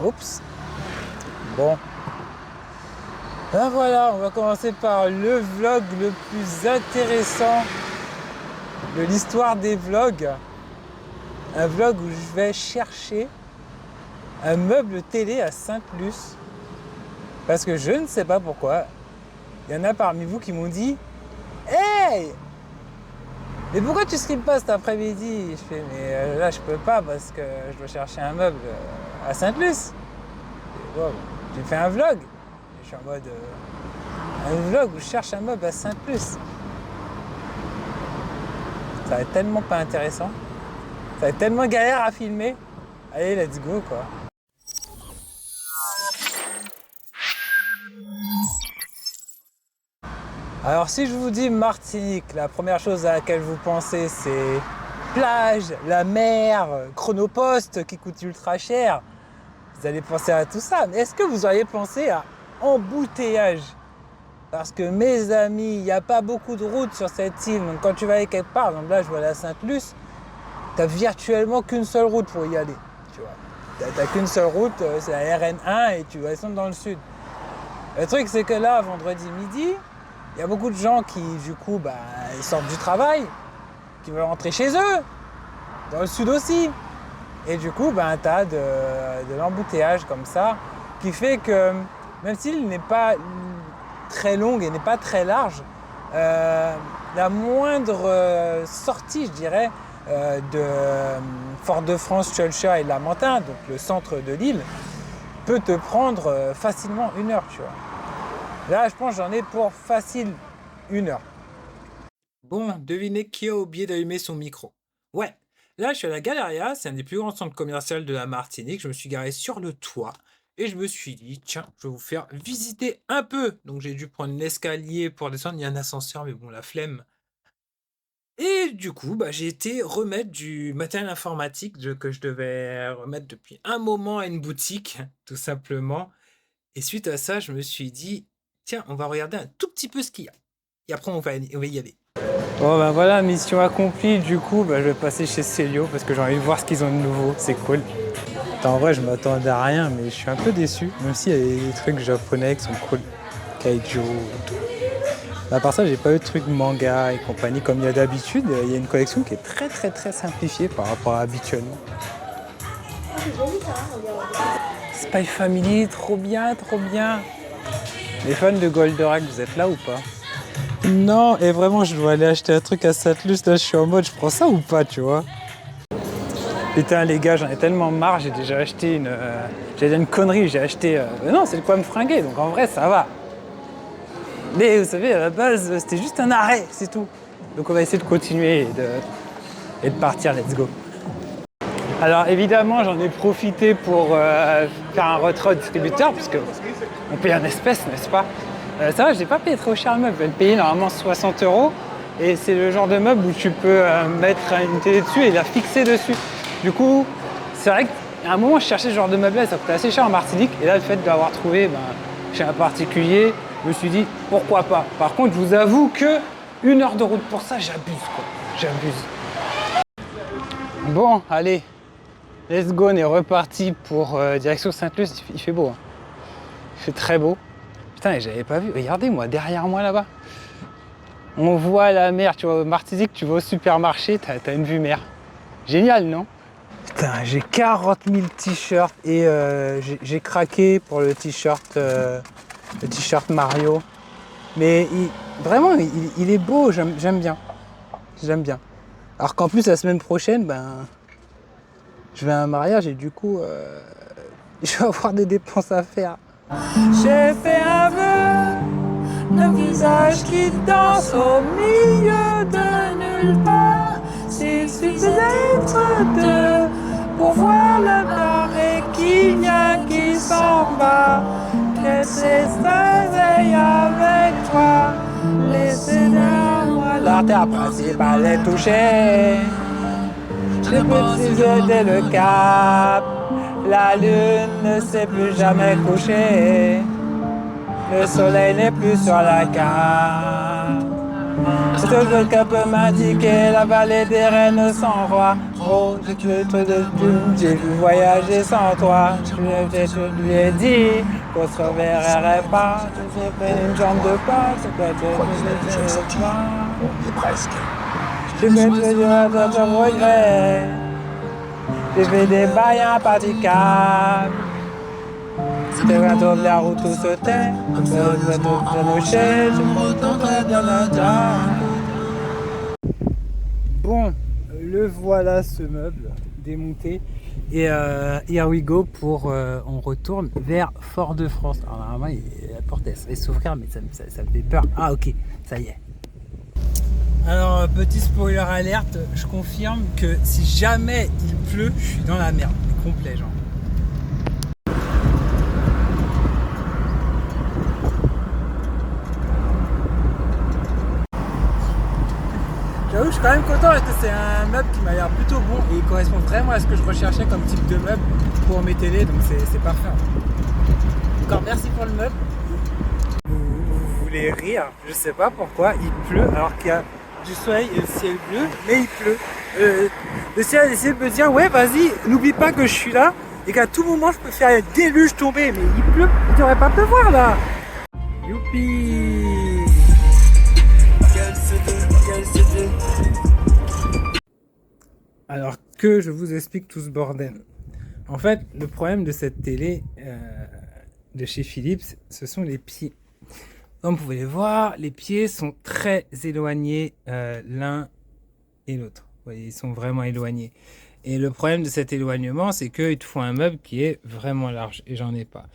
Oups. Bon. Ben voilà, on va commencer par le vlog le plus intéressant de l'histoire des vlogs. Un vlog où je vais chercher un meuble télé à Sainte-Luce. Parce que je ne sais pas pourquoi, il y en a parmi vous qui m'ont dit « Hey, mais pourquoi tu streames pas cet après-midi ?» Je fais « Mais là, je peux pas parce que je dois chercher un meuble à Sainte-Luce. » Wow, j'ai fait un vlog. Je suis en mode... un vlog où je cherche un meuble à Sainte-Luce. Ça va être tellement pas intéressant. Ça va être tellement galère à filmer. Allez, let's go, quoi. Alors, si je vous dis Martinique, la première chose à laquelle vous pensez, c'est plage, la mer, Chronopost qui coûte ultra cher. Vous allez penser à tout ça. Mais est-ce que vous auriez pensé à embouteillage? Parce que mes amis, il n'y a pas beaucoup de routes sur cette île. Donc quand tu vas aller quelque part, donc là je vais aller à Sainte-Luce, tu n'as virtuellement qu'une seule route pour y aller. Tu vois. T'as qu'une seule route, c'est la RN1 et tu vas descendre dans le sud. Le truc c'est que là, vendredi midi, il y a beaucoup de gens qui du coup ils sortent du travail, qui veulent rentrer chez eux, dans le sud aussi. Et du coup, tu as de l'embouteillage comme ça, qui fait que même s'il n'est pas très longue et n'est pas très large, la moindre sortie, je dirais, de Fort-de-France, Tcholcha et Lamentin, donc le centre de l'île, peut te prendre facilement 1 heure, tu vois. Là, je pense que j'en ai pour facile 1 heure. Bon, devinez qui a oublié d'allumer son micro. Ouais, là, je suis à la Galeria, c'est un des plus grands centres commerciaux de la Martinique. Je me suis garé sur le toit. Et je me suis dit, tiens, je vais vous faire visiter un peu. Donc j'ai dû prendre l'escalier pour descendre. Il y a un ascenseur, mais bon, la flemme. Et du coup, j'ai été remettre du matériel informatique que je devais remettre depuis un moment à une boutique, tout simplement. Et suite à ça, je me suis dit, tiens, on va regarder un tout petit peu ce qu'il y a. Et après, on va y aller. Bon, voilà, mission accomplie. Du coup, je vais passer chez Célio parce que j'ai envie de voir ce qu'ils ont de nouveau. C'est cool. En vrai, je m'attendais à rien, mais je suis un peu déçu. Même s'il y a des trucs japonais qui sont cool. Kaiju et tout. À part ça, j'ai pas eu de trucs manga et compagnie comme il y a d'habitude. Il y a une collection qui est très très très simplifiée par rapport à habituellement. Spy Family, trop bien, trop bien. Les fans de Goldorak, vous êtes là ou pas? Non, et vraiment, je dois aller acheter un truc à Sainte-Luce. Là, je suis en mode, je prends ça ou pas, tu vois? Putain les gars, j'en ai tellement marre, j'ai déjà acheté une connerie, j'ai acheté... non, c'est de quoi me fringuer, donc en vrai ça va. Mais vous savez, à la base, c'était juste un arrêt, c'est tout. Donc on va essayer de continuer et de partir, let's go. Alors évidemment, j'en ai profité pour faire un retrait au distributeur, parce qu'on paye en espèces, n'est-ce pas? Ça va, je n'ai pas payé trop cher le meuble, je vais le payer normalement 60 €. Et c'est le genre de meuble où tu peux mettre une télé dessus et la fixer dessus. Du coup, c'est vrai qu'à un moment, je cherchais ce genre de meuble-là, ça coûtait assez cher en Martinique. Et là, le fait de l'avoir trouvé chez un particulier, je me suis dit, pourquoi pas. Par contre, je vous avoue que 1 heure de route pour ça, j'abuse, quoi. J'abuse. Bon, allez, let's go, on est reparti pour direction Sainte-Luce. Il fait beau, hein. Il fait très beau. Putain, j'avais pas vu. Regardez, moi, derrière moi, là-bas. On voit la mer, tu vois, Martinique, tu vas au supermarché, t'as une vue mer. Génial, non? Putain, j'ai 40 000 t-shirts et j'ai craqué pour le t-shirt Mario. Mais vraiment, il est beau, j'aime bien. J'aime bien. Alors qu'en plus, la semaine prochaine, je vais à un mariage et du coup, je vais avoir des dépenses à faire. J'ai fait un vœu, le visage qui danse au milieu de nulle part. S'il suffisait d'être deux pour voir la marée qui vient, qui s'en va, que c'est veille avec toi, laissez-moi la terre principale est touchée. J'ai précisé le cap, la lune ne s'est plus jamais couchée, le soleil n'est plus sur la carte. C'est le que peut m'indiquer la vallée des reines sans roi. Oh, j'ai tué trop de plumes, j'ai pu voyager sans toi. Je lui ai dit qu'on se reverrait pas. J'ai fait une jambe de pas, c'est quoi On y est presque. je me suis dit à ton regret. J'ai fait des bails impraticables. C'est bientôt la route tout se tait. Je me retenterai bien la table. Bon, le voilà ce meuble démonté. Et here we go pour on retourne vers Fort-de-France. Alors normalement la porte elle serait s'ouvrir mais ça me fait peur. Ah ok, ça y est. Alors petit spoiler alerte, je confirme que si jamais il pleut, je suis dans la merde, complet genre. J'avoue, je suis quand même content parce que c'est un meuble qui m'a l'air plutôt bon et il correspond vraiment à ce que je recherchais comme type de meuble pour mes télés, donc c'est parfait. Encore merci pour le meuble. Vous voulez rire, je sais pas pourquoi, il pleut alors qu'il y a du soleil et le ciel bleu, mais il pleut. Le ciel essaie de me dire ouais vas-y, n'oublie pas que je suis là et qu'à tout moment je peux faire un déluge tomber, mais il pleut, il devrait pas pleuvoir là. Youpi! Alors que je vous explique tout ce bordel. En fait, le problème de cette télé de chez Philips, ce sont les pieds. Comme vous pouvez les voir, les pieds sont très éloignés l'un et l'autre. Vous voyez, ils sont vraiment éloignés. Et le problème de cet éloignement, c'est qu'il te faut un meuble qui est vraiment large. Et j'en ai pas.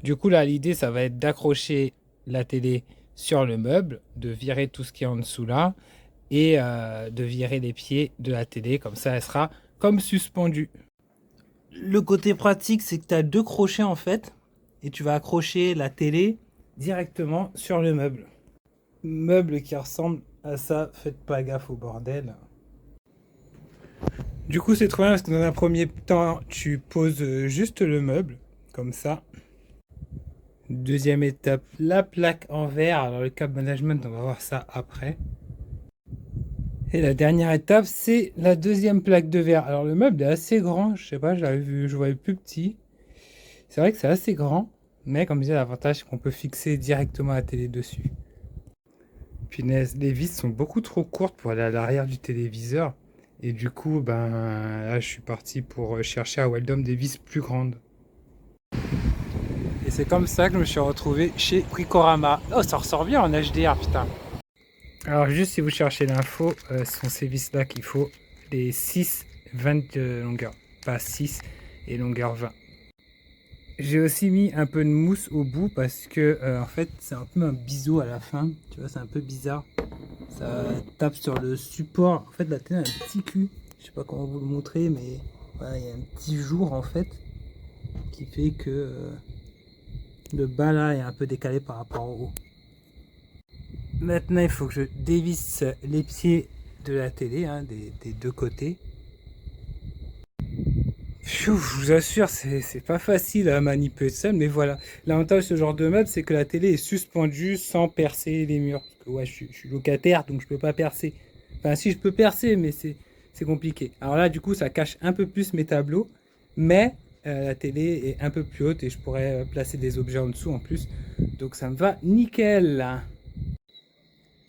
Du coup, là, l'idée, ça va être d'accrocher la télé sur le meuble, de virer tout ce qui est en dessous là, et de virer les pieds de la télé. Comme ça, elle sera comme suspendue. Le côté pratique, c'est que tu as deux crochets en fait, et tu vas accrocher la télé directement sur le meuble. Meuble qui ressemble à ça, faites pas gaffe au bordel. Du coup, c'est trop bien parce que dans un premier temps, tu poses juste le meuble, comme ça. Deuxième étape, la plaque en verre. Alors le câble management, on va voir ça après. Et la dernière étape, c'est la deuxième plaque de verre. Alors le meuble est assez grand, je sais pas, je l'avais vu, je voyais plus petit. C'est vrai que c'est assez grand, mais comme je disais, l'avantage c'est qu'on peut fixer directement la télé dessus. Punaise, les vis sont beaucoup trop courtes pour aller à l'arrière du téléviseur. Et du coup, ben là je suis parti pour chercher à Weldom des vis plus grandes. Et c'est comme ça que je me suis retrouvé chez Bricorama. Oh, ça ressort bien en HDR, putain. Alors juste si vous cherchez l'info, ce sont ces vis là qu'il faut, les 6, 20 de longueur, pas 6 et longueur 20. J'ai aussi mis un peu de mousse au bout parce que en fait c'est un peu un biseau à la fin, tu vois, c'est un peu bizarre. Ça tape sur le support, en fait la télé a un petit cul, je sais pas comment vous le montrer mais voilà, il y a un petit jour en fait qui fait que le bas là est un peu décalé par rapport au haut. Maintenant, il faut que je dévisse les pieds de la télé, hein, des deux côtés. Je vous assure, c'est pas facile à manipuler seul, mais voilà. L'avantage de ce genre de meuble, c'est que la télé est suspendue sans percer les murs. Parce que ouais, je suis locataire, donc je peux pas percer. Enfin, si je peux percer, mais c'est compliqué. Alors là, du coup, ça cache un peu plus mes tableaux, mais la télé est un peu plus haute et je pourrais placer des objets en dessous en plus. Donc ça me va nickel.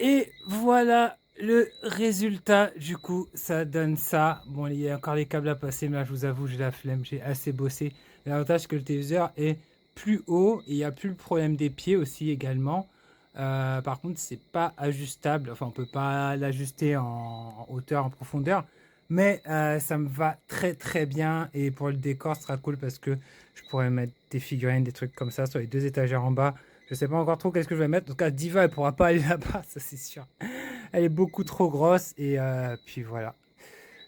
Et voilà le résultat, du coup, ça donne ça. Bon, il y a encore les câbles à passer, mais là, je vous avoue, j'ai la flemme, j'ai assez bossé. L'avantage, c'est que le téléviseur est plus haut et il n'y a plus le problème des pieds aussi également. Par contre, c'est pas ajustable, enfin, on peut pas l'ajuster en hauteur, en profondeur. Mais ça me va très très bien et pour le décor, ce sera cool parce que je pourrais mettre des figurines, des trucs comme ça sur les deux étagères en bas. Je sais pas encore trop qu'est-ce que je vais mettre. En tout cas, Diva, elle pourra pas aller là-bas, ça c'est sûr. Elle est beaucoup trop grosse et puis voilà.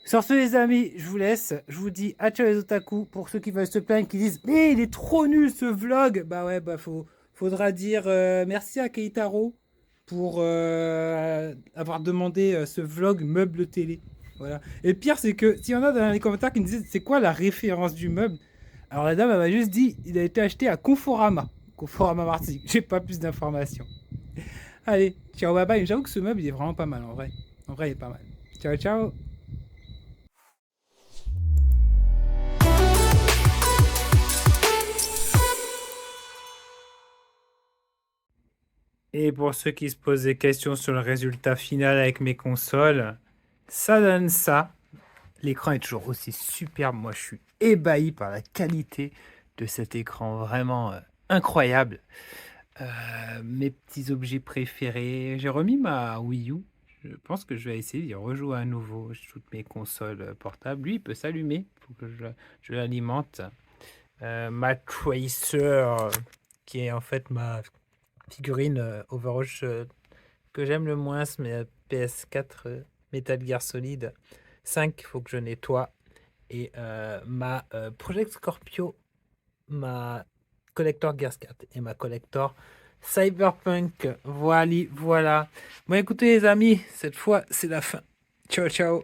Sur ce, les amis, je vous laisse. Je vous dis à ciao les otaku. Pour ceux qui veulent se plaindre, qui disent mais il est trop nul ce vlog. Bah ouais, bah faudra dire merci à Keitaro pour avoir demandé ce vlog meuble télé. Voilà. Et le pire, c'est que s'il y en a dans les commentaires qui me disent c'est quoi la référence du meuble, alors la dame elle m'a juste dit il a été acheté à Conforama. Conforama Martinique. J'ai pas plus d'informations. Allez, ciao, bye bye. J'avoue que ce meuble il est vraiment pas mal en vrai. En vrai, il est pas mal. Ciao, ciao. Et pour ceux qui se posent des questions sur le résultat final avec mes consoles, ça donne ça. L'écran est toujours aussi superbe. Moi, je suis ébahi par la qualité de cet écran, vraiment incroyable. Mes petits objets préférés. J'ai remis ma Wii U. Je pense que je vais essayer d'y rejouer à nouveau sur toutes mes consoles portables. Lui, il peut s'allumer. Il faut que je l'alimente. Ma Tracer, qui est en fait ma figurine Overwatch que j'aime le moins, mais PS4 Metal Gear Solid 5, il faut que je nettoie. Et ma Project Scorpio, ma Collector Gears 4 et ma Collector Cyberpunk. Voilà, voilà. Bon, écoutez les amis, cette fois, c'est la fin. Ciao, ciao.